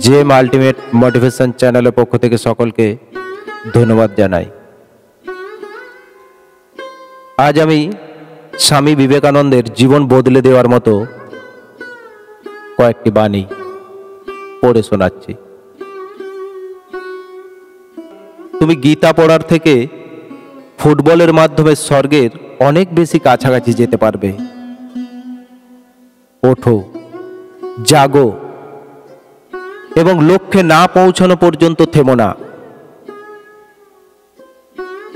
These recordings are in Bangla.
জেম আল্টিমেট মোটিভেশন চ্যানেলের পক্ষ থেকে সকলকে ধন্যবাদ জানাই। আজ আমি স্বামী বিবেকানন্দের জীবন বদলে দেওয়ার মতো কয়েকটি বাণী পড়ে শোনাচ্ছি। তুমি গীতা পড়ার থেকে ফুটবলের মাধ্যমে স্বর্গের অনেক বেশি কাছাকাছি যেতে পারবে। ওঠো, জাগো এবং লক্ষ্যে না পৌঁছানো পর্যন্ত থেমো না।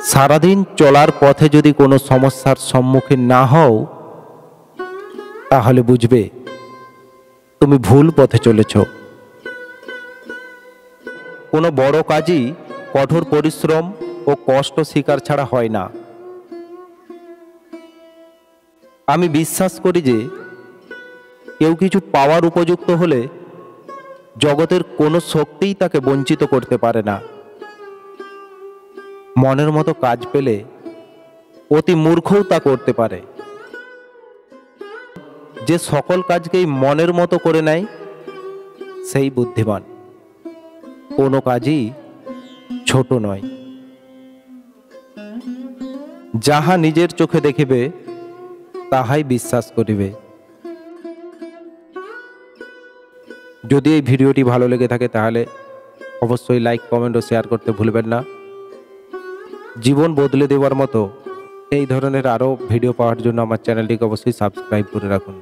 সারাদিন চলার পথে যদি কোনো সমস্যার সম্মুখীন না হও, তাহলে বুঝবে তুমি ভুল পথে চলেছ। কোনো বড় কাজই কঠোর পরিশ্রম ও কষ্ট স্বীকার ছাড়া হয় না। আমি বিশ্বাস করি যে কেউ কিছু পাওয়ার উপযুক্ত হলে জগতের কোনো শক্তিই তাকে বঞ্চিত করতে পারে না। মনের মতো কাজ পেলে অতি মূর্খও তা করতে পারে। যে সকল কাজকেই মনের মতো করে নেয় সেই বুদ্ধিমান। কোনো কাজই ছোট নয়। যাহা নিজের চোখে দেখিবে তাহাই বিশ্বাস করিবে। যদি এই ভিডিওটি ভালো লেগে থাকে তাহলে অবশ্যই লাইক, কমেন্ট ও শেয়ার করতে ভুলবেন না। জীবন বদলে দেওয়ার মতো এই ধরনের আরও ভিডিও পাওয়ার জন্য আমার চ্যানেলটিকে অবশ্যই সাবস্ক্রাইব করে রাখুন।